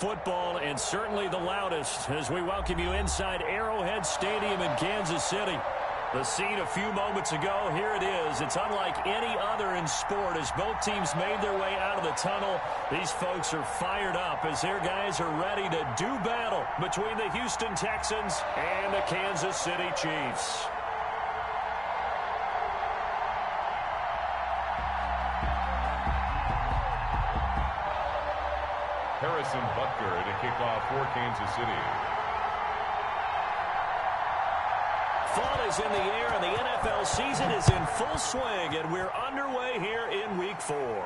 Football, and certainly the loudest, as we welcome you inside Arrowhead Stadium in Kansas City. The scene a few moments ago, here it is. It's unlike any other in sport as both teams made their way out of the tunnel. These folks are fired up as their guys are ready to do battle between the Houston Texans and the Kansas City Chiefs. Harrison Butker to kick off for Kansas City. Fall is in the air, and the NFL season is in full swing, and we're underway here in Week 4.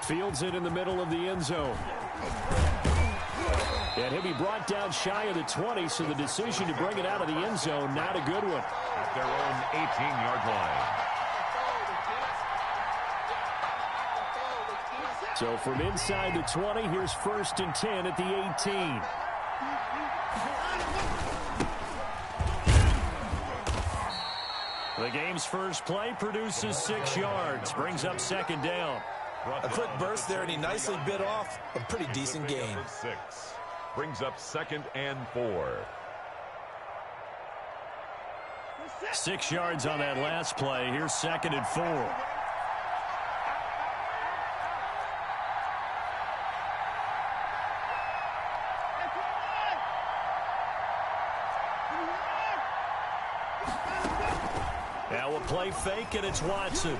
Fields it in the middle of the end zone. And he'll be brought down shy of the 20, so the decision to bring it out of the end zone, not a good one. At their own 18-yard line. So from inside the 20, here's 1st and 10 at the 18. The game's first play produces 6 yards, brings up 2nd down. A quick burst there, and he nicely bit off a pretty decent gain. 6 brings up 2nd and 4. 6 yards on that last play. Here's 2nd and 4. Now a play fake, and it's Watson.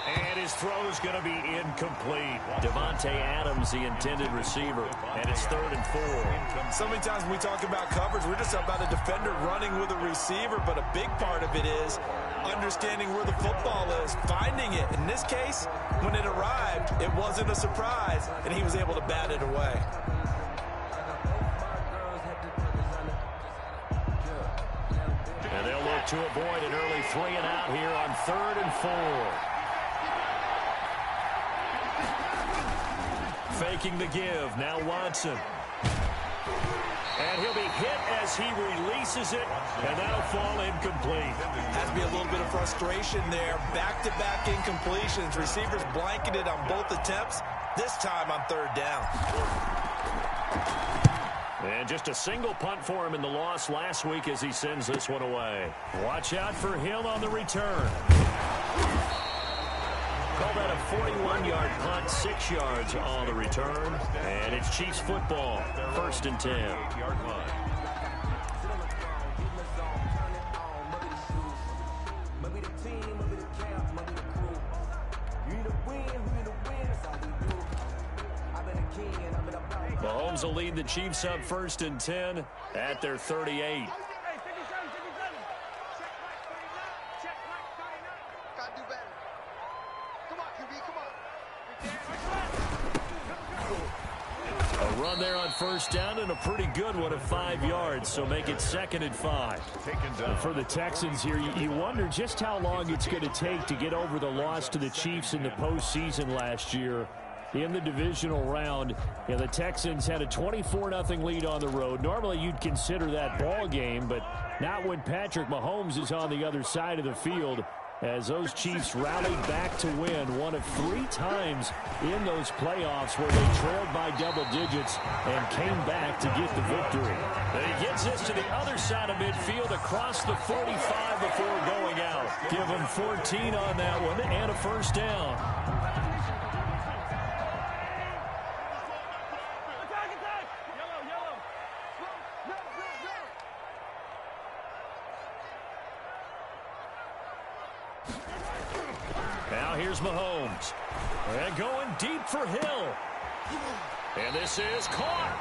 And his throw is going to be incomplete. Devontae Adams, the intended receiver, and it's 3rd and 4. So many times when we talk about coverage, we're just about a defender running with a receiver, but a big part of it is understanding where the football is, finding it. In this case, when it arrived, it wasn't a surprise, and he was able to bat it away. And they'll look to avoid an early 3 and out here on 3rd and 4. Faking the give. Now Watson. And he'll be hit as he releases it, and that'll fall incomplete. Has to be a little bit of frustration there. Back-to-back incompletions. Receivers blanketed on both attempts, this time on 3rd down. And just a single punt for him in the loss last week as he sends this one away. Watch out for him on the return. Call that a 41-yard punt, 6 yards on the return. And it's Chiefs football, 1st and 10. Mahomes will lead the Chiefs up 1st and 10 at their 38. A run there on 1st down and a pretty good one of 5 yards, so make it 2nd and 5. And for the Texans here, you wonder just how long it's going to take to get over the loss to the Chiefs in the postseason last year. In the divisional round, the Texans had a 24-0 lead on the road. Normally, you'd consider that ball game, but not when Patrick Mahomes is on the other side of the field, as those Chiefs rallied back to win one of 3 times in those playoffs where they trailed by double digits and came back to get the victory. And he gets this to the other side of midfield across the 45 before going out. Give him 14 on that one and a 1st down. Now here's Mahomes. And going deep for Hill. And this is caught.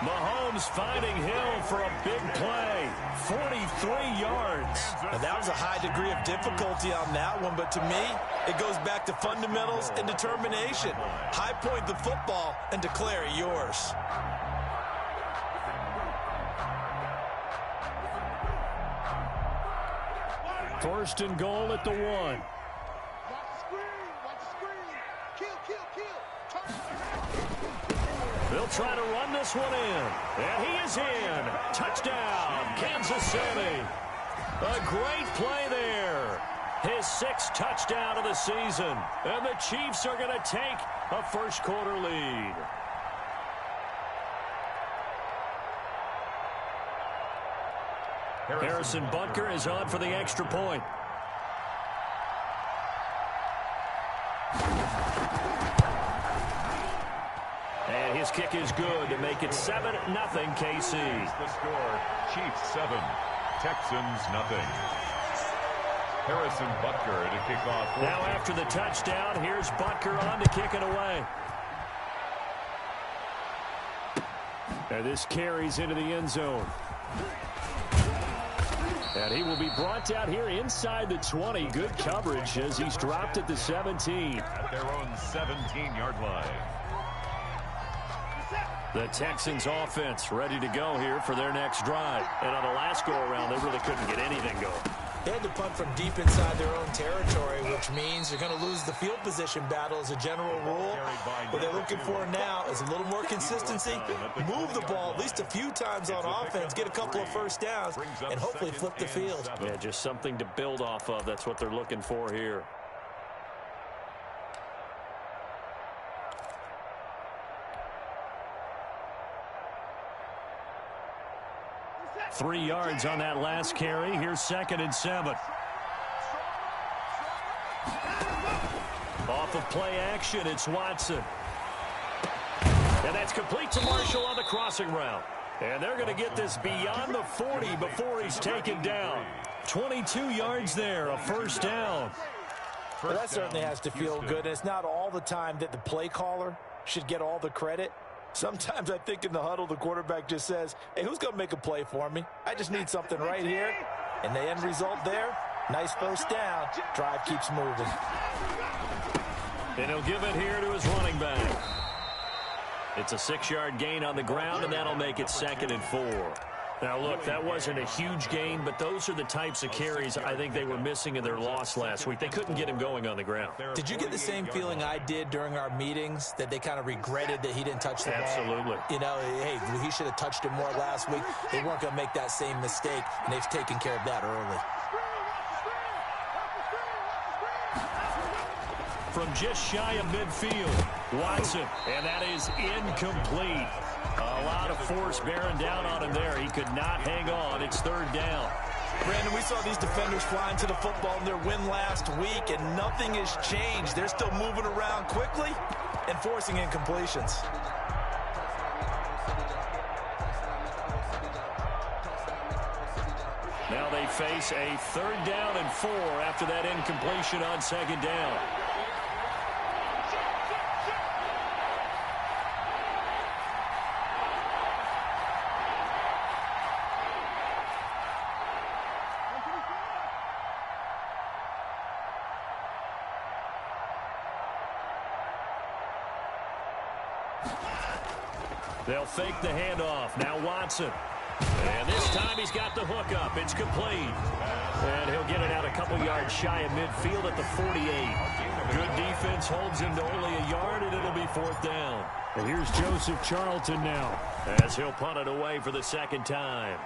Mahomes finding Hill for a big play. 43 yards. Now that was a high degree of difficulty on that one, but to me, it goes back to fundamentals and determination. High point the football and declare it yours. First and goal at the 1. They'll try to run this one in. And he is in. Touchdown, Kansas City. A great play there. his 6th touchdown of the season. And the Chiefs are going to take a first-quarter lead. Harrison Butker is on for the extra point. And his kick is good to make it 7-0 KC. The score, Chiefs 7, Texans nothing. Harrison Butker to kick off. Now after the touchdown, here's Butker on to kick it away. And this carries into the end zone. And he will be brought down here inside the 20. Good coverage as he's dropped at the 17. At their own 17-yard line. The Texans offense ready to go here for their next drive. And on the last go-around, they really couldn't get anything going. They had to punt from deep inside their own territory, which means they're going to lose the field position battle as a general rule. What they're looking for now is a little more consistency, move the ball at least a few times on offense, get a couple of first downs, and hopefully flip the field. Yeah, just something to build off of. That's what they're looking for here. Three yards on that last carry. Here's 2nd and 7. Off of play action, it's Watson. And that's complete to Marshall on the crossing route. And they're going to get this beyond the 40 before he's taken down. 22 yards there, a first down. Well, that certainly has to feel good. And it's not all the time that the play caller should get all the credit. Sometimes I think in the huddle, the quarterback just says, hey, who's going to make a play for me? I just need something right here. And the end result there, nice first down. Drive keeps moving. And he'll give it here to his running back. It's a 6-yard gain on the ground, and that'll make it 2nd and 4. Now, look, that wasn't a huge gain, but those are the types of carries I think they were missing in their loss last week. They couldn't get him going on the ground. Did you get the same feeling I did during our meetings, that they kind of regretted that he didn't touch the ball? Absolutely. You know, hey, he should have touched it more last week. They weren't going to make that same mistake, and they've taken care of that early. From just shy of midfield, Watson, and that is incomplete. A lot of force bearing down on him there. He could not hang on. It's 3rd down. Brandon, we saw these defenders flying to the football in their win last week, and nothing has changed. They're still moving around quickly and forcing incompletions. Now they face a 3rd down and 4 after that incompletion on 2nd down. They'll fake the handoff. Now Watson. And this time he's got the hook up. It's complete. And he'll get it out a couple yards shy of midfield at the 48. Good defense holds him to only a yard, and it'll be 4th down. And here's Joseph Charlton now, as he'll punt it away for the 2nd time.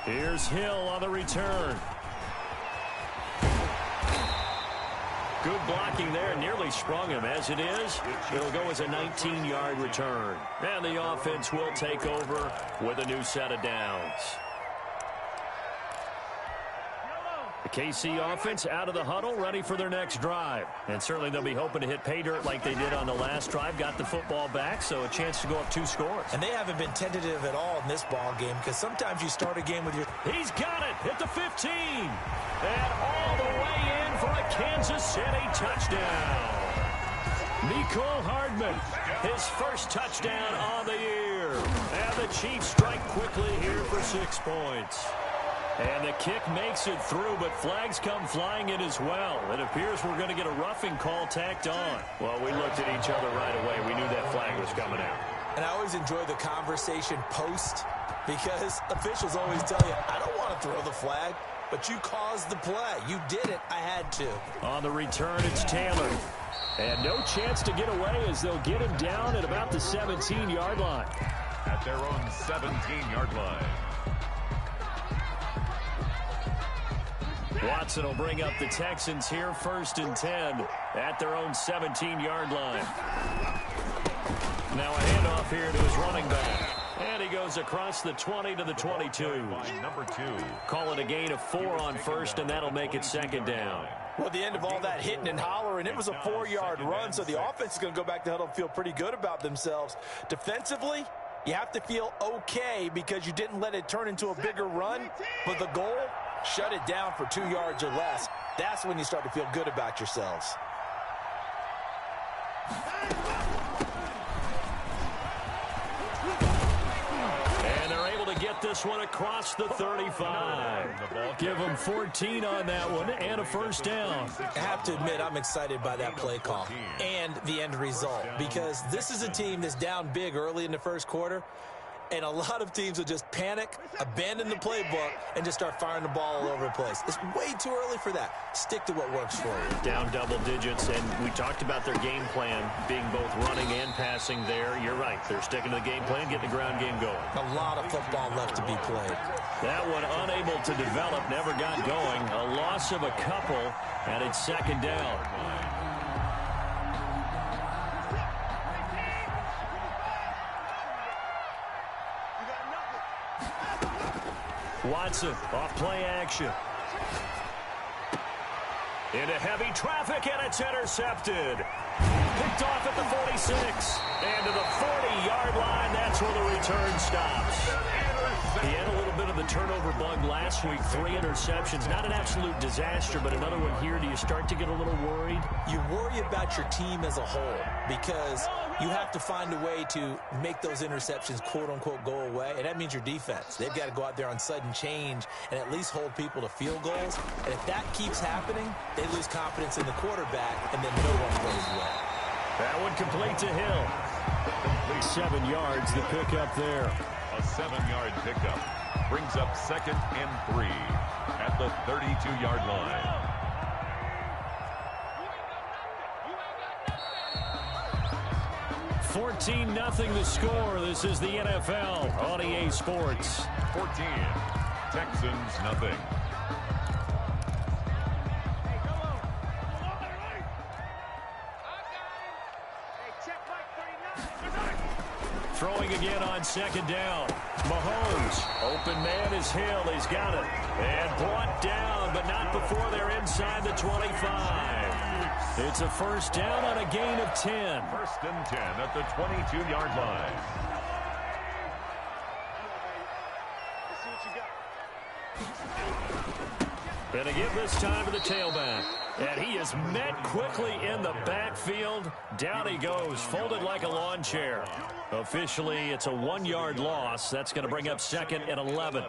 Here's Hill on the return. Good blocking there, nearly sprung him. As it is, it'll go as a 19-yard return. And the offense will take over with a new set of downs. The KC offense out of the huddle, ready for their next drive. And certainly they'll be hoping to hit pay dirt like they did on the last drive. Got the football back, so a chance to go up 2 scores. And they haven't been tentative at all in this ball game, because sometimes you start a game with your... He's got it at the 15. And all the way in for a Kansas City touchdown. Mecole Hardman, his first touchdown on the year. And the Chiefs strike quickly here for 6 points. And the kick makes it through, but flags come flying in as well. It appears we're going to get a roughing call tacked on. Well, we looked at each other right away. We knew that flag was coming out. And I always enjoy the conversation post, because officials always tell you, I don't want to throw the flag, but you caused the play. You did it. I had to. On the return, it's Taylor. And no chance to get away as they'll get him down at about the 17-yard line. At their own 17-yard line. Watson will bring up the Texans here 1st and 10 at their own 17-yard line. Now a handoff here to his running back. And he goes across the 20 to the 22. Number 2. Call it a gain of 4 on first, and that'll make it 2nd down. Well, at the end of all that hitting and hollering, it was a 4-yard run, so the offense is going to go back to huddle and feel pretty good about themselves. Defensively, you have to feel okay because you didn't let it turn into a bigger run, but the goal, shut it down for 2 yards or less. That's when you start to feel good about yourselves. And they're able to get this one across the 35. Give them 14 on that one and a 1st down. I have to admit, I'm excited by that play call and the end result because this is a team that's down big early in the 1st quarter, and a lot of teams will just panic, abandon the playbook, and just start firing the ball all over the place. It's way too early for that. Stick to what works for you. Down double digits, and we talked about their game plan being both running and passing there. You're right. They're sticking to the game plan, getting the ground game going. A lot of football left to be played. That one unable to develop, never got going. A loss of a couple, and it's 2nd down. Watson off play action. Into heavy traffic, and it's intercepted. Picked off at the 46. And to the 40-yard line, that's where the return stops. He had a little bit of the turnover bug last week. 3 interceptions. Not an absolute disaster, but another one here. Do you start to get a little worried? You worry about your team as a whole because you have to find a way to make those interceptions, quote-unquote, go away, and that means your defense. They've got to go out there on sudden change and at least hold people to field goals. And if that keeps happening, they lose confidence in the quarterback, and then no one plays well. That one complete to Hill. 7 yards, the pickup there. A 7-yard pickup brings up 2nd and 3 at the 32-yard line. $14-0 the score. This is the NFL on EA Sports. 14. Texans nothing. Throwing again on 2nd down. Mahomes. Open man is Hill. He's got it. And brought down, but not before they're inside the 25. It's a 1st down on a gain of 10. 1st and 10 at the 22-yard line. Gonna give this time to the tailback. And he is met quickly in the backfield. Down he goes, folded like a lawn chair. Officially, it's a 1-yard loss. That's going to bring up 2nd and 11.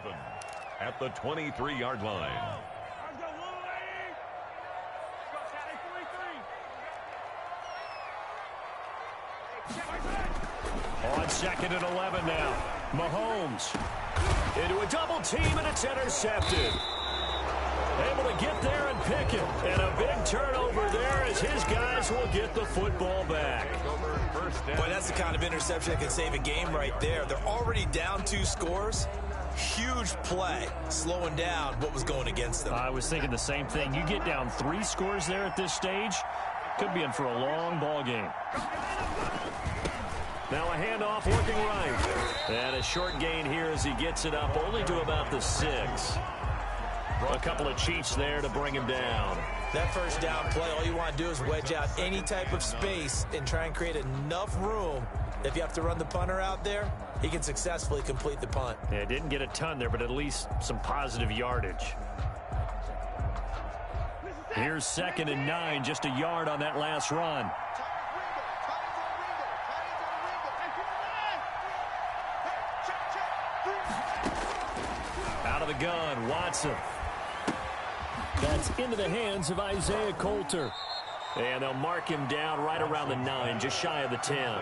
At the 23-yard line. On 2nd and 11 now. Mahomes into a double team, and it's intercepted. Able to get there and pick it. And a big turnover there as his guys will get the football back. Boy, that's the kind of interception that can save a game right there. They're already down 2 scores. Huge play, slowing down what was going against them. I was thinking the same thing. You get down 3 scores there at this stage, could be in for a long ball game. Now a handoff working right. And a short gain here as he gets it up only to about the 6. A couple of Chiefs there to bring him down. That 1st down play, all you want to do is wedge out any type of space and try and create enough room. If you have to run the punter out there, he can successfully complete the punt. Yeah, didn't get a ton there, but at least some positive yardage. Here's 2nd and 9, just a yard on that last run. Out of the gun, Watson. That's into the hands of Isaiah Coulter. And they'll mark him down right around the 9, just shy of the 10.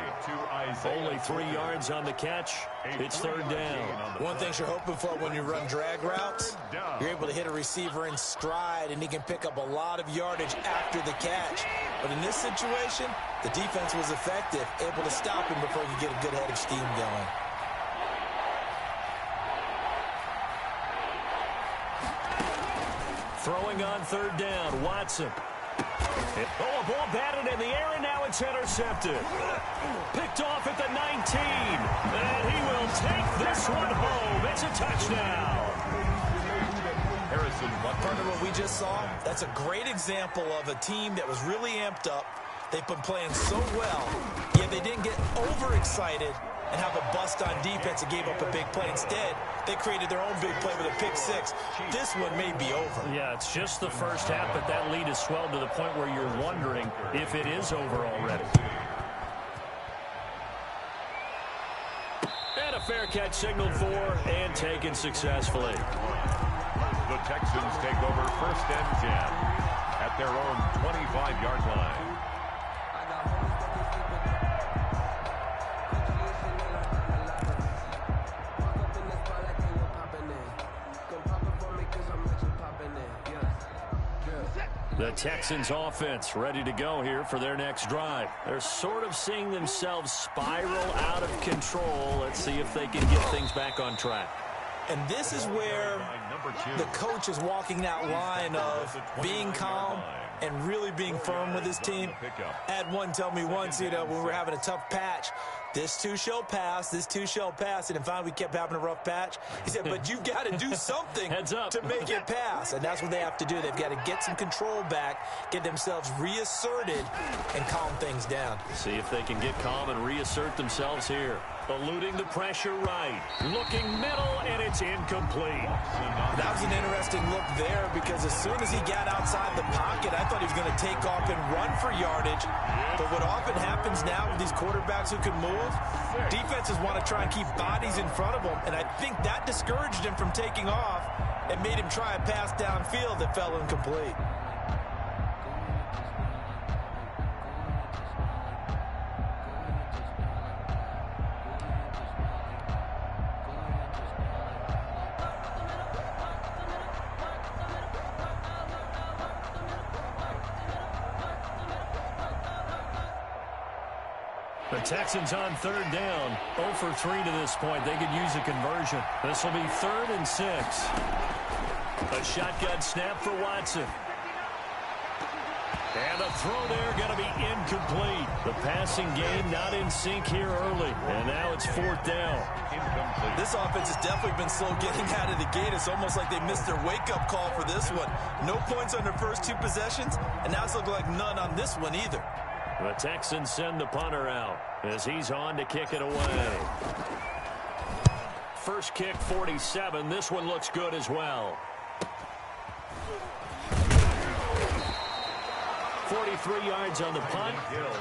Only 3 yards on the catch. It's 3rd down. One thing you're hoping for when you run drag routes, you're able to hit a receiver in stride, and he can pick up a lot of yardage after the catch. But in this situation, the defense was effective, able to stop him before he could get a good head of steam going. Throwing on third down, Watson. Oh, a ball batted in the air, and now it's intercepted. Picked off at the 19. And he will take this one home. It's a touchdown. Harrison Butker. Part of what we just saw, that's a great example of a team that was really amped up. They've been playing so well, yet they didn't get overexcited and have a bust on defense and gave up a big play. Instead, they created their own big play with a pick six. This one may be over. Yeah, it's just the first half, but that lead has swelled to the point where you're wondering if it is over already. And a fair catch signaled for and taken successfully. The Texans take over 1st and 10 at their own 25-yard line. The Texans offense ready to go here for their next drive. They're sort of seeing themselves spiral out of control. Let's see if they can get things back on track. And this is where the coach is walking that line of being calm and really being firm with his team. I had one tell me once, when we were having a tough patch, this too shall pass, this too shall pass. And finally we kept having a rough patch. He said, but you've got to do something to make it pass. And that's what they have to do. They've got to get some control back, get themselves reasserted, and calm things down. See if they can get calm and reassert themselves here. Eluding the pressure right. Looking middle, and it's incomplete. That was an interesting look there because as soon as he got outside the pocket, I thought he was going to take off and run for yardage. But what often happens now with these quarterbacks who can move, defenses want to try and keep bodies in front of them. And I think that discouraged him from taking off and made him try a pass downfield that fell incomplete. The Texans on third down. 0 for 3 to this point. They could use a conversion. This will be 3rd and 6. A shotgun snap for Watson. And the throw there going to be incomplete. The passing game not in sync here early. And now it's 4th down. Incomplete. This offense has definitely been slow getting out of the gate. It's almost like they missed their wake-up call for this one. No points on their first 2 possessions, and now it's looking like none on this one either. The Texans send the punter out as he's on to kick it away. First kick, 47. This one looks good as well. 43 yards on the punt,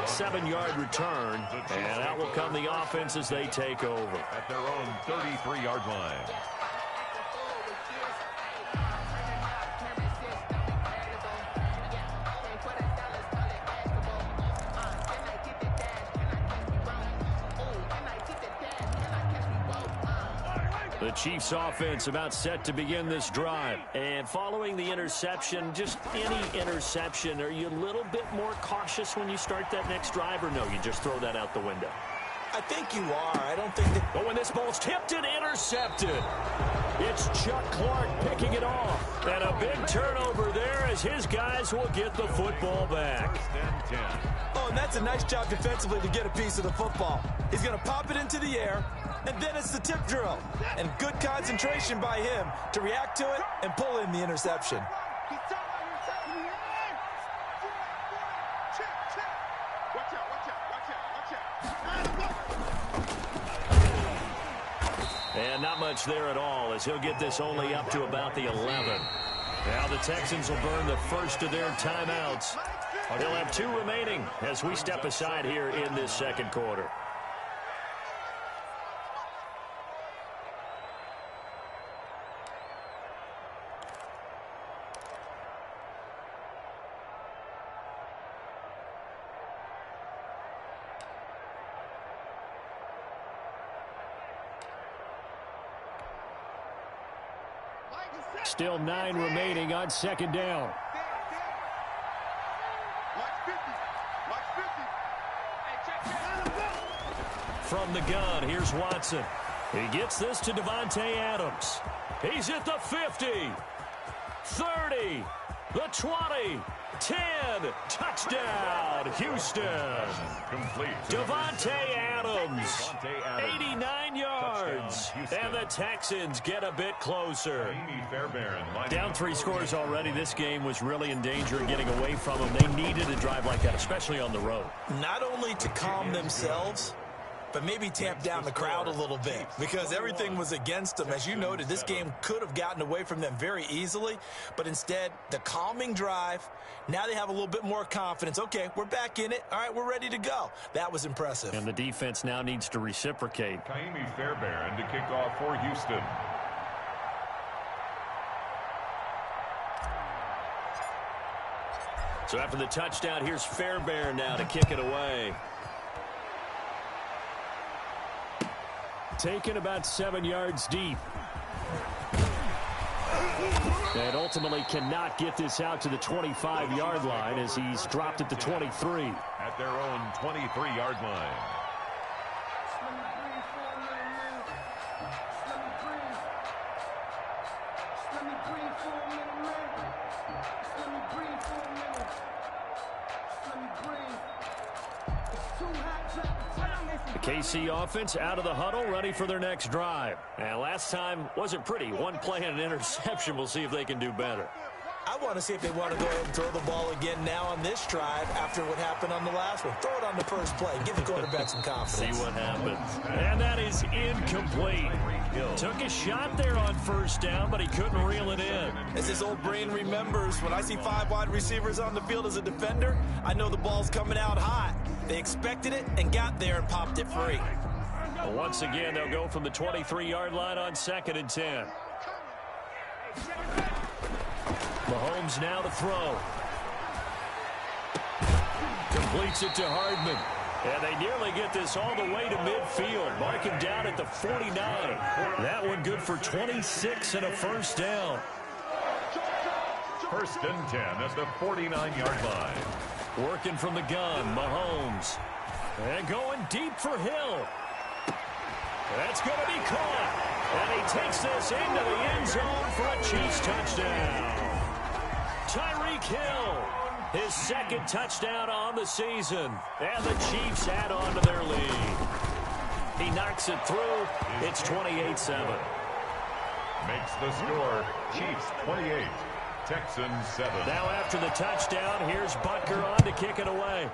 7-yard return, and out will come the offense as they take over. At their own 33-yard line. The Chiefs offense about set to begin this drive. And following the interception, just any interception, are you a little bit more cautious when you start that next drive, or no, you just throw that out the window? I think you are. I don't think that... Oh, when this ball's tipped and intercepted. It's Chuck Clark picking it off. And a big turnover there as his guys will get the football back. Oh, and that's a nice job defensively to get a piece of the football. He's going to pop it into the air, and then it's the tip drill. And good concentration by him to react to it and pull in the interception. And not much there at all as he'll get this only up to about the 11. Now the Texans will burn the first of their timeouts. They'll have 2 remaining as we step aside here in this second quarter. Still 9 remaining on second down. From the gun, here's Watson. He gets this to Davante Adams. He's at the 50. 30, the 20, 10, touchdown, Houston. Complete. Devontae Adams, 89 yards, and the Texans get a bit closer. Down 3 scores already. This game was really in danger of getting away from them. They needed a drive like that, especially on the road. Not only to calm themselves, but maybe tamp down the crowd a little bit because everything was against them. As you noted, this game could have gotten away from them very easily, but instead, the calming drive, now they have a little bit more confidence. Okay, we're back in it. All right, we're ready to go. That was impressive. And the defense now needs to reciprocate. Kaimi Fairbairn to kick off for Houston. So after the touchdown, here's Fairbairn now to kick it away. Taken about 7 yards deep. And ultimately cannot get this out to the 25-yard line as he's dropped at the 23. At their own 23-yard line. The KC offense out of the huddle, ready for their next drive. And last time wasn't pretty. One play and an interception. We'll see if they can do better. I want to see if they want to go ahead and throw the ball again now on this drive after what happened on the last one. Throw it on the first play. Give the quarterback some confidence. See what happens. And that is incomplete. Took a shot there on first down, but he couldn't reel it in. As his old brain remembers, when I see 5 wide receivers on the field as a defender, I know the ball's coming out hot. They expected it and got there and popped it free. Once again, they'll go from the 23-yard line on 2nd and 10. Mahomes now to throw. Completes it to Hardman. And they nearly get this all the way to midfield. Mark him down at the 49. That one good for 26 and a first down. 1st and 10 at the 49-yard line. Working from the gun, Mahomes. And going deep for Hill. That's going to be caught. And he takes this into the end zone for a Chiefs touchdown. Tyreek Hill, his 2nd touchdown on the season. And the Chiefs add on to their lead. He knocks it through. It's 28-7. Makes the score Chiefs 28, Texans 7. Now after the touchdown, here's Butker on to kick it away.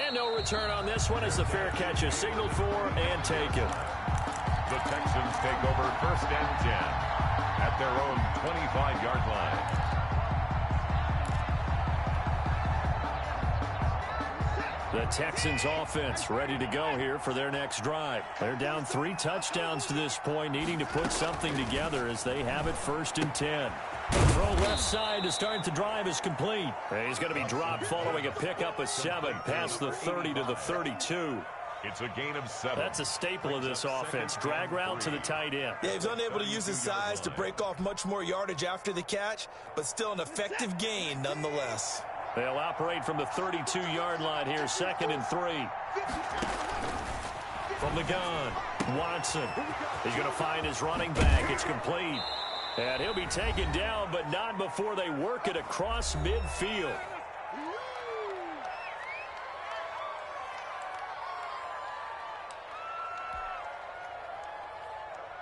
And no return on this one as the fair catch is signaled for and taken. The Texans take over 1st and 10 at their own 25-yard line. The Texans offense ready to go here for their next drive. They're down 3 touchdowns to this point, needing to put something together as they have it 1st and 10. Throw left side to start the drive is complete. And he's going to be dropped following a pickup of 7 past the 30 to the 32. It's a gain of 7. That's a staple of this offense. Drag route to the tight end. Yeah, he's unable to use his size to break off much more yardage after the catch, but still an effective gain nonetheless. They'll operate from the 32-yard line here, 2nd and 3. From the gun, Watson. He's going to find his running back. It's complete. And he'll be taken down, but not before they work it across midfield.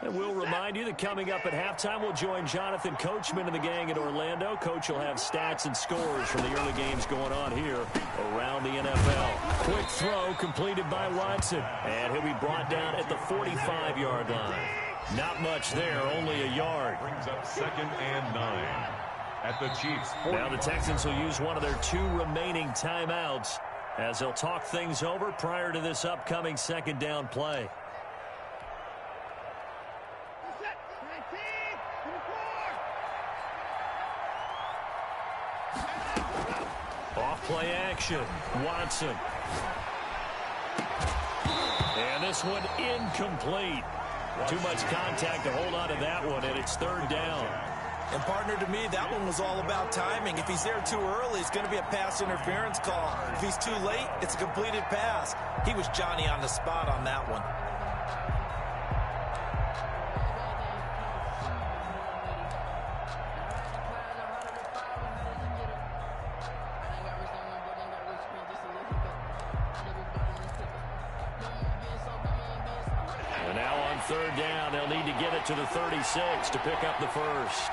And we'll remind you that coming up at halftime, we'll join Jonathan Coachman and the gang in Orlando. Coach will have stats and scores from the early games going on here around the NFL. Quick throw completed by Watson. And he'll be brought down at the 45-yard line. Not much there, only a yard. Brings up 2nd and 9 at the Chiefs. Now the Texans will use one of their 2 remaining timeouts as they'll talk things over prior to this upcoming 2nd down play. Off-play action, Watson. And this one incomplete. Too much contact to hold on to that one, and it's 3rd down. And partner, to me, that one was all about timing. If he's there too early, it's going to be a pass interference call. If he's too late, it's a completed pass. He was Johnny on the spot on that one. third down. They'll need to get it to the 36 to pick up the first.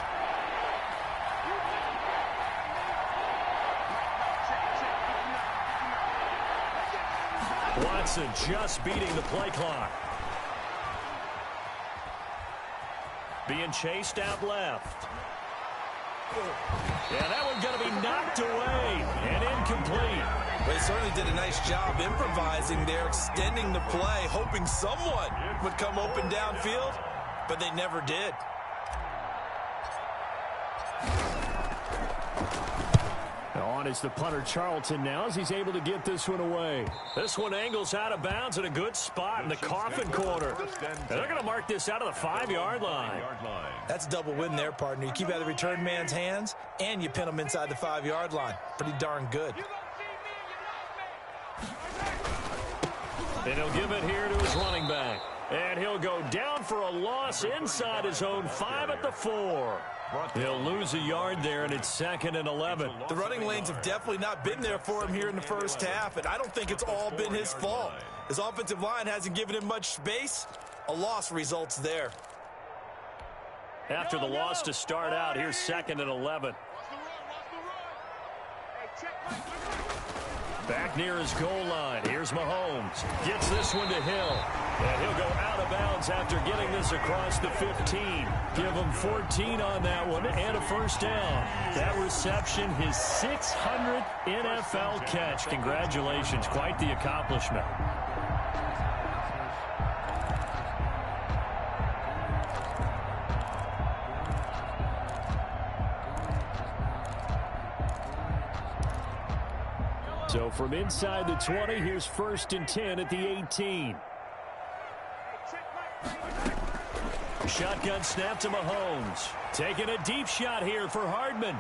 Watson just beating the play clock. Being chased out left. Yeah, that one's going to be knocked away and incomplete. They certainly did a nice job improvising there, extending the play, hoping someone would come open downfield, but they never did. On is the punter Charlton now as he's able to get this one away. This one angles out of bounds in a good spot in the coffin corner. And they're going to mark this out of the 5-yard line. That's a double win there, partner. You keep out of the return man's hands, and you pin them inside the 5-yard line. Pretty darn good. And he'll give it here to his running back. And he'll go down for a loss inside his own 5 at the 4. He'll lose a yard there, and it's 2nd and 11. The running lanes have definitely not been there for him here in the first half, and I don't think it's all been his fault. His offensive line hasn't given him much space. A loss results there. After the loss to start out, here's 2nd and 11. Back near his goal line. Here's Mahomes. Gets this one to Hill. And he'll go out of bounds after getting this across the 15. Give him 14 on that one and a first down. That reception, his 600th NFL catch. Congratulations. Quite the accomplishment. So from inside the 20, here's 1st and 10 at the 18. Shotgun snap to Mahomes. Taking a deep shot here for Hardman.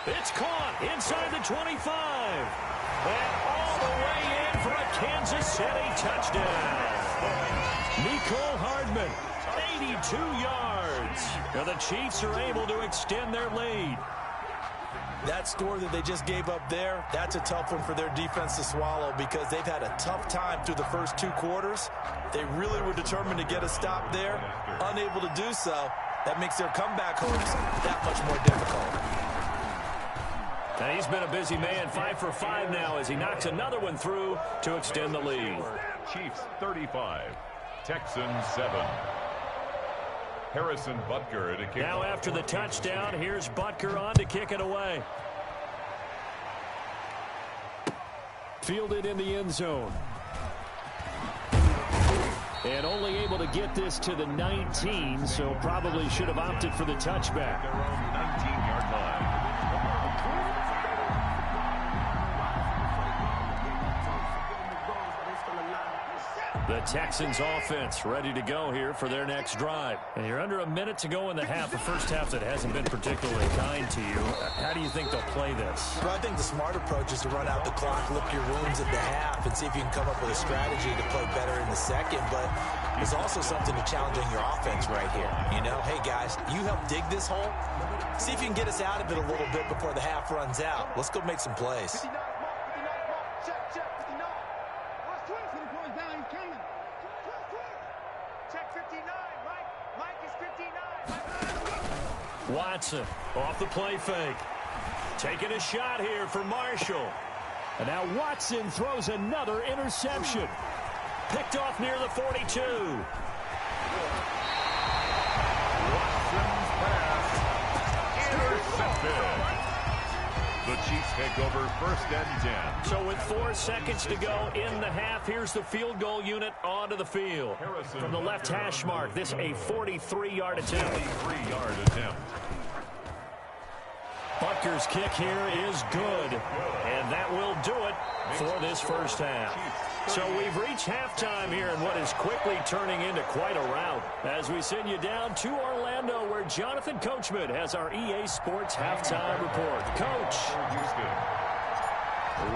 It's caught inside the 25. And all the way in for a Kansas City touchdown. Nicole Hardman, 82 yards. Now the Chiefs are able to extend their lead. That score that they just gave up there, that's a tough one for their defense to swallow because they've had a tough time through the first 2 quarters. They really were determined to get a stop there. Unable to do so, that makes their comeback hopes that much more difficult. And he's been a busy man, 5 for 5 now as he knocks another one through to extend the lead. Chiefs 35, Texans 7. Harrison Butker to kick. Now after the touchdown, here's Butker on to kick it away. Fielded in the end zone. And only able to get this to the 19, so probably should have opted for the touchback. Their own 19-yard line. The Texans offense ready to go here for their next drive. And you're under a minute to go in the half, a first half that hasn't been particularly kind to you. How do you think they'll play this? Well, I think the smart approach is to run out the clock, lick your wounds at the half, and see if you can come up with a strategy to play better in the second. But there's also something to challenging your offense right here. You know, hey, guys, you help dig this hole. See if you can get us out of it a little bit before the half runs out. Let's go make some plays. Watson off the play fake. Taking a shot here for Marshall. And now Watson throws another interception. Picked off near the 42. Watson's pass intercepted. The Chiefs take over 1st and 10. So with 4 seconds to go in the half, here's the field goal unit onto the field. From the left hash mark, this a 43-yard attempt. 43-yard attempt. Butker's kick here is good, and that will do it for this first half. So we've reached halftime here in what is quickly turning into quite a rout as we send you down to Orlando where Jonathan Coachman has our EA Sports halftime report. Coach.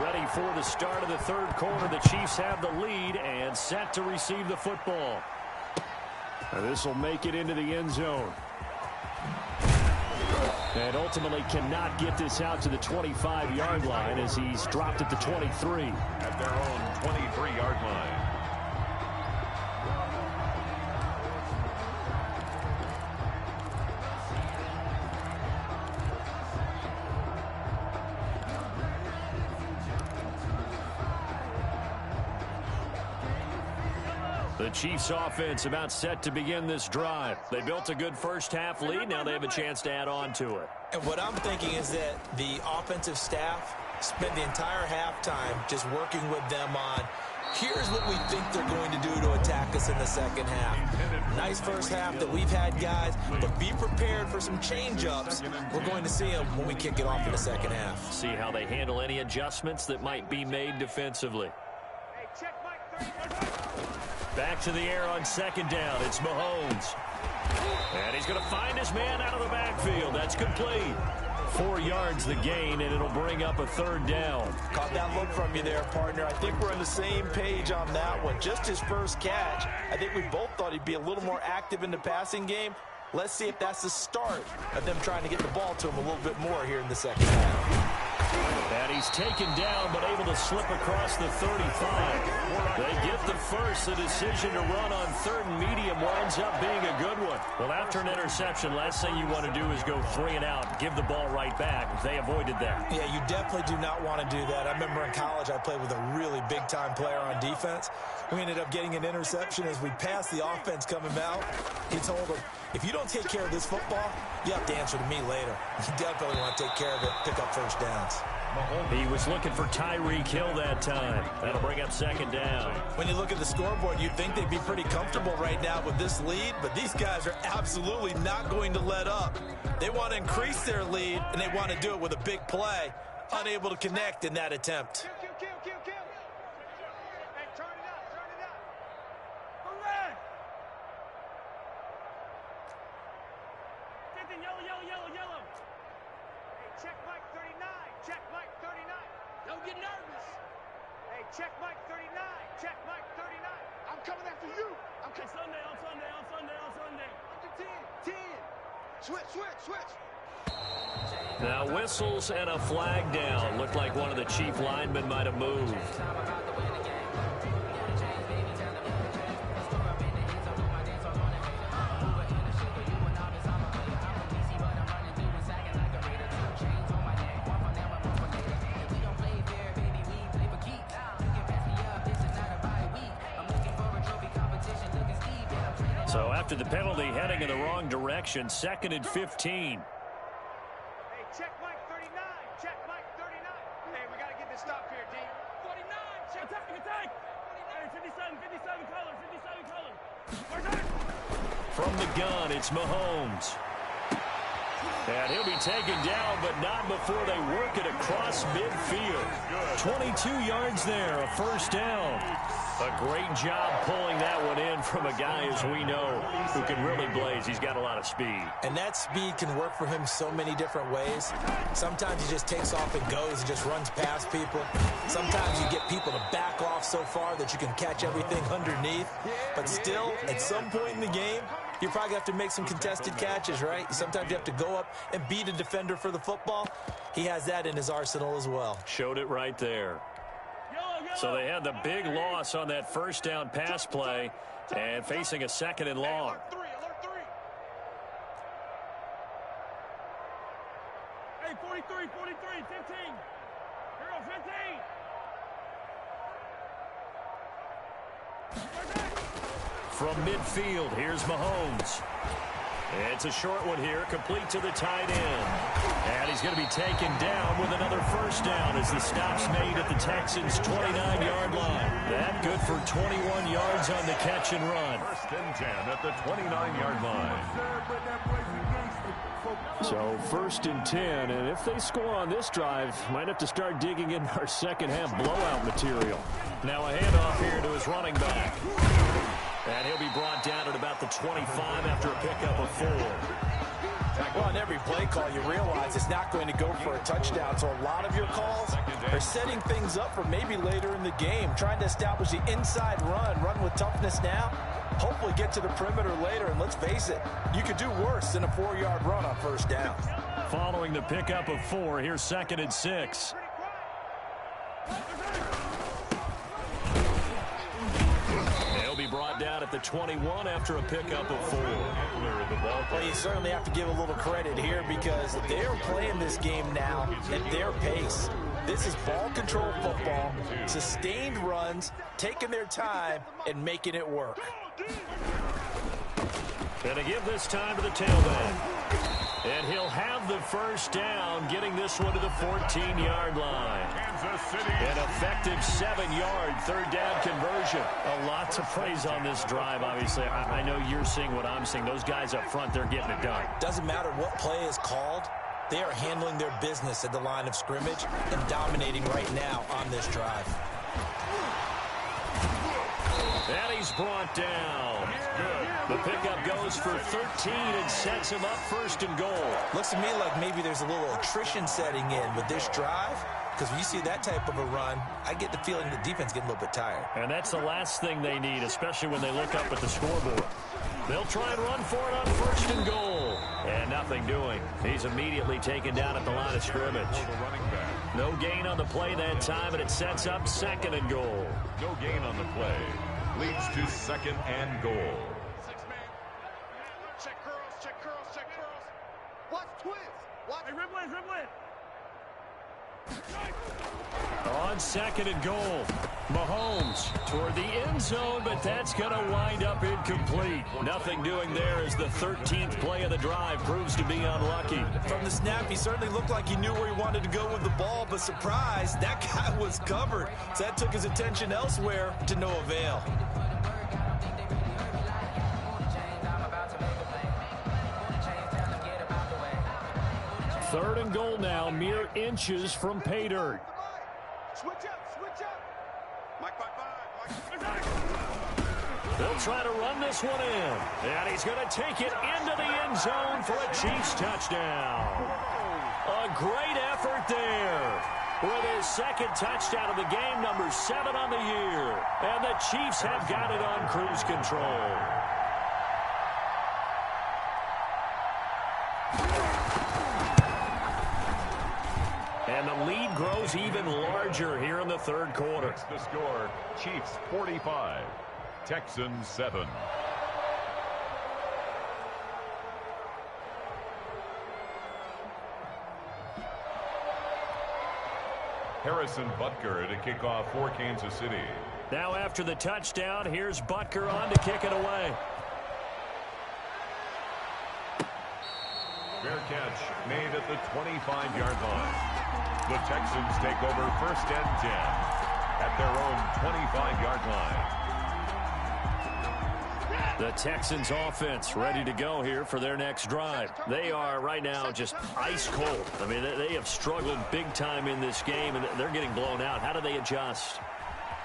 Ready for the start of the third quarter. The Chiefs have the lead and set to receive the football. This will make it into the end zone. And ultimately cannot get this out to the 25-yard line as he's dropped at the 23. At their own 23-yard line. The Chiefs offense about set to begin this drive. They built a good first half lead. Now they have a chance to add on to it. And what I'm thinking is that the offensive staff spent the entire halftime just working with them on, here's what we think they're going to do to attack us in the second half. Nice first half that we've had, guys, but be prepared for some change-ups. We're going to see them when we kick it off in the second half. See how they handle any adjustments that might be made defensively. Back to the air on second down. It's Mahomes. And he's going to find his man out of the backfield. That's complete. 4 yards the gain, and it'll bring up a third down. Caught that look from you there, partner. I think we're on the same page on that one. Just his first catch. I think we both thought he'd be a little more active in the passing game. Let's see if that's the start of them trying to get the ball to him a little bit more here in the second half. And he's taken down, but able to slip across the 35. They get the first. The decision to run on third and medium winds up being a good one. Well, after an interception, last thing you want to do is go 3 and out, give the ball right back. They avoided that. Yeah, you definitely do not want to do that. I remember in college I played with a really big-time player on defense. We ended up getting an interception as we passed the offense coming out. He told him, if you don't take care of this football, you have to answer to me later. You definitely want to take care of it, pick up first downs. He was looking for Tyreek Hill that time. That'll bring up second down. When you look at the scoreboard, you'd think they'd be pretty comfortable right now with this lead, but these guys are absolutely not going to let up. They want to increase their lead, and they want to do it with a big play. Unable to connect in that attempt. Check Mike 39. Check Mike 39. I'm coming after you. I'm coming. On Sunday. On 10. Switch. Now whistles and a flag down. Looked like one of the Chief linemen might have moved. So after the penalty, heading in the wrong direction, 2nd and 15. Hey, check Mike 39. Check Mike 39. Hey, we got to get this stop here, D. 49. Check attack. Hey, 57 color. From the gun, it's Mahomes. And he'll be taken down, but not before they work it across midfield. 22 yards there, a first down. A great job pulling that one in from a guy, as we know, who can really blaze. He's got a lot of speed. And that speed can work for him so many different ways. Sometimes he just takes off and goes and just runs past people. Sometimes you get people to back off so far that you can catch everything underneath. But still, at some point in the game, you probably have to make some contested catches, right? Sometimes you have to go up and beat a defender for the football. He has that in his arsenal as well. Showed it right there. So they had the big loss on that first down pass play and facing a 2nd and long. Alert 3. Hey, 43, 15. Hero 15. From midfield, here's Mahomes. It's a short one here, complete to the tight end. And he's going to be taken down with another first down as the stop's made at the Texans' 29-yard line. That good for 21 yards on the catch and run. 1st and 10 at the 29-yard line. So 1st and 10, and if they score on this drive, might have to start digging in our second half blowout material. Now a handoff here to his running back. And he'll be brought down at about the 25 after a pickup of 4. Well, on every play call, you realize it's not going to go for a touchdown. So a lot of your calls are setting things up for maybe later in the game, trying to establish the inside run with toughness now, hopefully get to the perimeter later. And let's face it, you could do worse than a 4-yard run on first down. Following the pickup of 4, here's 2nd and 6. Be brought down at the 21 after a pickup of 4. Well, you certainly have to give a little credit here because they're playing this game now at their pace. This is ball control football, sustained runs, taking their time, and making it work. Going to give this time to the tailback. And he'll have the first down, getting this one to the 14-yard line. An effective 7-yard third down conversion. A lot to praise on this drive, obviously. I know you're seeing what I'm seeing. Those guys up front, they're getting it done. Doesn't matter what play is called. They are handling their business at the line of scrimmage and dominating right now on this drive. And he's brought down. The pickup goes for 13 and sets him up first and goal. Looks to me like maybe there's a little attrition setting in with this drive, because when you see that type of a run, I get the feeling the defense getting a little bit tired. And that's the last thing they need, especially when they look up at the scoreboard. They'll try and run for it on first and goal. And nothing doing. He's immediately taken down at the line of scrimmage. No gain on the play that time, and it sets up second and goal. No gain on the play. Leads to second and goal. Check curls, check curls, check curls. Watch twist. Watch. Hey, rib blade, rib blade. On second and goal, Mahomes toward the end zone, but that's going to wind up incomplete. Nothing doing there as the 13th play of the drive proves to be unlucky. From the snap, he certainly looked like he knew where he wanted to go with the ball, but surprise, that guy was covered. So that took his attention elsewhere to no avail. Third and goal now, mere inches from pay dirt. Switch up. Mike, They'll try to run this one in. And he's going to take it into the end zone for a Chiefs touchdown. A great effort there. With his second touchdown of the game, number 7 on the year. And the Chiefs have got it on cruise control. And the lead grows even larger here in the third quarter. That's the score. Chiefs 45, Texans 7. Harrison Butker to kick off for Kansas City. Now after the touchdown, here's Butker on to kick it away. Fair catch made at the 25-yard line. The Texans take over first and 10 at their own 25-yard line. The Texans offense ready to go here for their next drive. They are right now just ice cold. I mean, they have struggled big time in this game, and they're getting blown out. How do they adjust?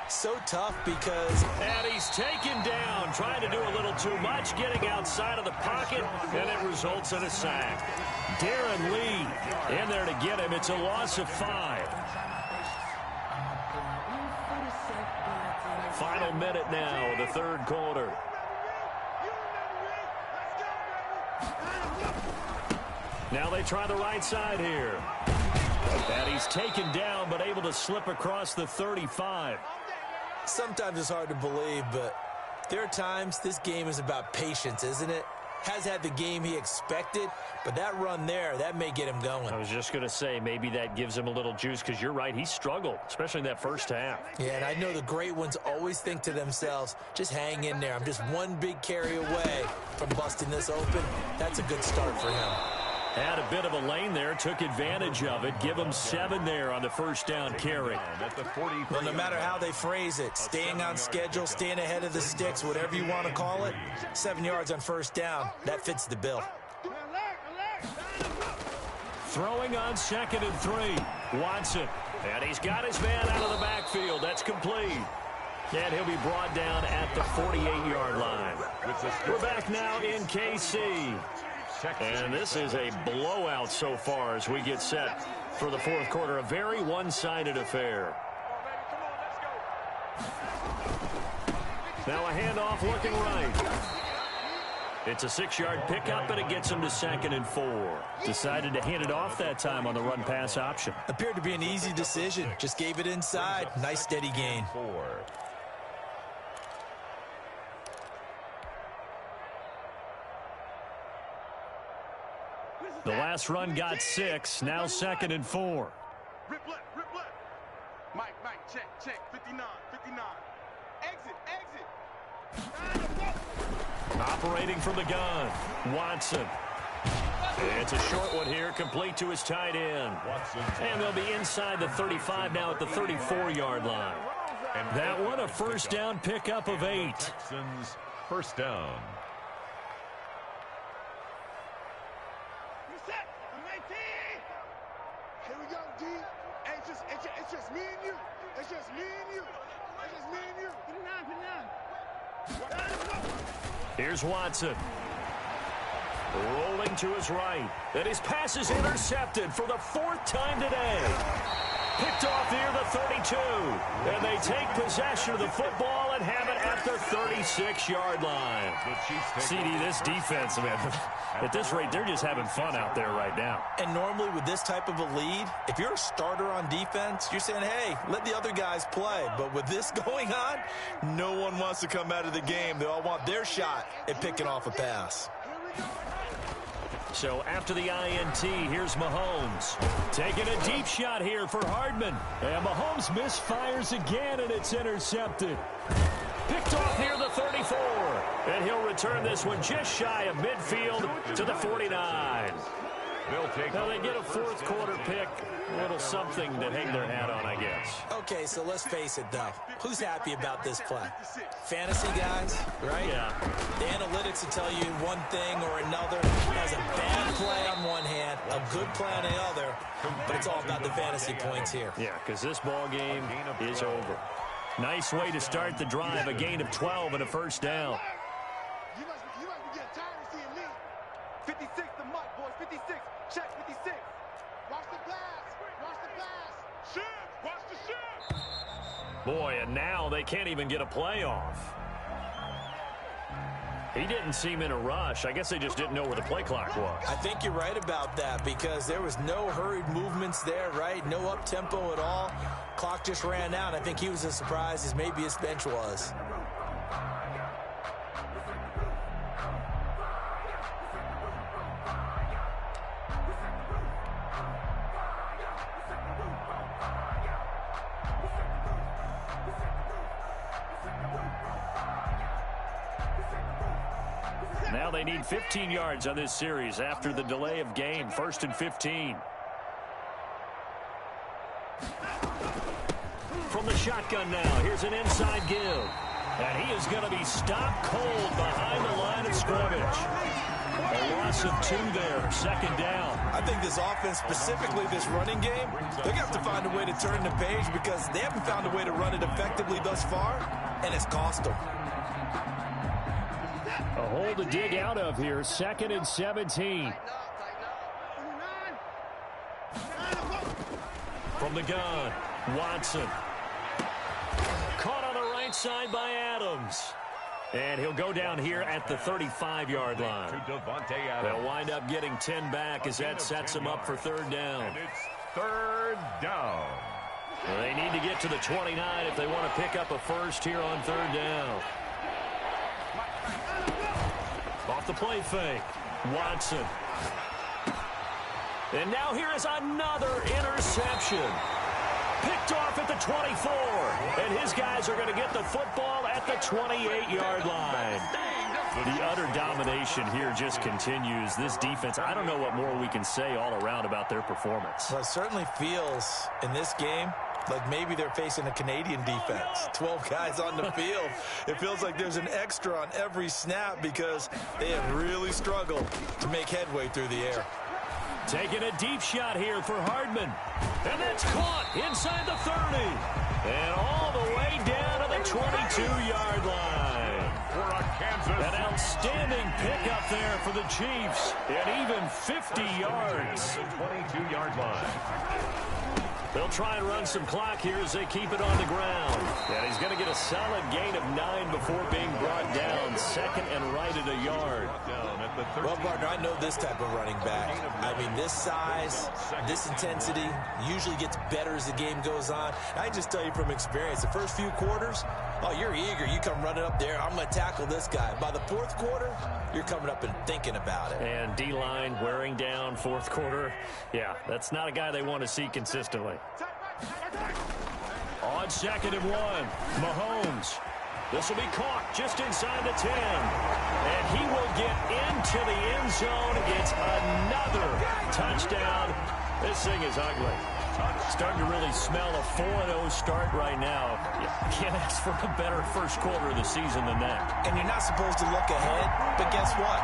So tough because... And he's taken down, trying to do a little too much, getting outside of the pocket, and it results in a sack. Darren Lee in there to get him. It's a loss of 5. Final minute now of the third quarter. Now they try the right side here. And he's taken down, but able to slip across the 35. Sometimes it's hard to believe, but there are times this game is about patience, isn't it? Has had the game he expected, but that run there, that may get him going. I was just going to say, maybe that gives him a little juice, because you're right, he struggled, especially in that first half. Yeah, and I know the great ones always think to themselves, just hang in there. I'm just one big carry away from busting this open. That's a good start for him. Had a bit of a lane there, took advantage of it. Give him 7 there on the first down carry. Well, no matter how they phrase it, staying on schedule, staying ahead of the sticks, whatever you want to call it, 7 yards on first down, that fits the bill. Throwing on second and 3. Watson. And he's got his man out of the backfield. That's complete. And he'll be brought down at the 48-yard line. We're back now in KC. And this is a blowout so far as we get set for the fourth quarter. A very one-sided affair. Now a handoff looking right. It's a 6-yard pickup, and it gets him to second and 4. Decided to hand it off that time on the run-pass option. Appeared to be an easy decision. Just gave it inside. Nice steady gain. 4. The last run got 6. Now second and 4. Rip left, rip left. Mike, check, 59. Exit. Operating from the gun, Watson. It's a short one here, complete to his tight end. And they'll be inside the 35 now at the 34-yard line. That one a first down pickup of 8. Texans first down. Reset. I'm 18. Here we go, D. Hey, it's just me and you. It's just me and you. 59. Here's Watson. Rolling to his right. And his pass is intercepted for the 4th time today. Picked off near the 32. And they take possession of the football and have it at the 36-yard line. CD, this defense, man, at this rate, they're just having fun out there right now. And normally with this type of a lead, if you're a starter on defense, you're saying, hey, let the other guys play. But with this going on, no one wants to come out of the game. They all want their shot at picking off a pass. So after the INT, here's Mahomes. Taking a deep shot here for Hardman. And Mahomes misfires again, and it's intercepted. Picked off near the 34. And he'll return this one just shy of midfield to the 49. Now they get a 4th quarter pick. A little something to hang their hat on, I guess. Okay, so let's face it, though. Who's happy about this play? Fantasy guys, right? Yeah. The analytics will tell you one thing or another. Has a bad play on one hand, a good play on the other, but it's all about the fantasy points here. Yeah, because this ball game is over. Nice way to start the drive, a gain of 12 and a first down. You must be getting tired of seeing me. 56 the mutt, boys. 56. Check 56. Watch the pass. Shit. Watch the shit. Boy, and now they can't even get a play off. He didn't seem in a rush. I guess they just didn't know where the play clock was. I think you're right about that because there was no hurried movements there, right? No up-tempo at all. Clock just ran out. I think he was as surprised as maybe his bench was. Now they need 15 yards on this series after the delay of game. 1st and 15. From the shotgun now, here's an inside give. And he is going to be stopped cold behind the line of scrimmage. A loss of 2 there, 2nd down. I think this offense, specifically this running game, they're going to have to find a way to turn the page because they haven't found a way to run it effectively thus far, and it's cost them. A hole to dig out of here. 2nd and 17. From the gun, Watson. Caught on the right side by Adams. And he'll go down here at the 35-yard line. They'll wind up getting 10 back as that sets them up for 3rd down. And it's 3rd down. They need to get to the 29 if they want to pick up a first here on 3rd down. Off the play fake, Watson. And now here is another interception. Picked off at the 24. And his guys are going to get the football at the 28-yard line. The utter domination here just continues. This defense, I don't know what more we can say all around about their performance. Well, it certainly feels in this game like maybe they're facing a Canadian defense. 12 guys on the field. It feels like there's an extra on every snap because they have really struggled to make headway through the air. Taking a deep shot here for Hardman. And that's caught inside the 30. And all the way down to the 22-yard line. An outstanding pickup there for the Chiefs. And even 50 yards. The 22-yard line. They'll try and run some clock here as they keep it on the ground. And he's going to get a solid gain of 9 before being brought down. 2nd and right at a yard. Well, partner, I know this type of running back. I mean, this size, this intensity usually gets better as the game goes on. I just tell you from experience, the first few quarters, oh, you're eager. You come running up there. I'm going to tackle this guy. By the 4th quarter, you're coming up and thinking about it. And D-line wearing down 4th quarter. Yeah, that's not a guy they want to see consistently. On 2nd and 1, Mahomes. This will be caught just inside the 10. And he will get into the end zone. It's another touchdown. This thing is ugly. Starting to really smell a 4-0 start right now. You can't ask for a better first quarter of the season than that. And you're not supposed to look ahead, but guess what?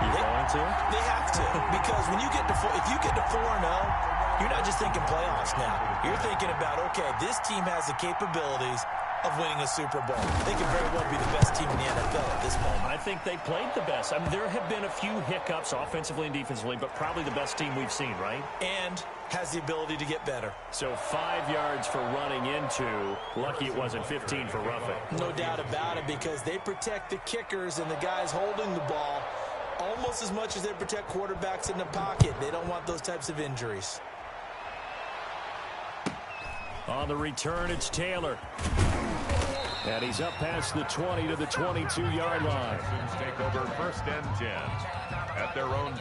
You're going to? They have to. Because when you get to if you get to 4-0, you're not just thinking playoffs now. You're thinking about, okay, this team has the capabilities of winning a Super Bowl. They could very well be the best team in the NFL at this moment. I think they played the best. I mean, there have been a few hiccups offensively and defensively, but probably the best team we've seen, right? And has the ability to get better. So 5 yards for running into. Lucky it wasn't 15 for roughing. No doubt about it, because they protect the kickers and the guys holding the ball almost as much as they protect quarterbacks in the pocket. They don't want those types of injuries. On the return, it's Taylor. And he's up past the 20 to the 22-yard line. Take over 1st and 10 at their own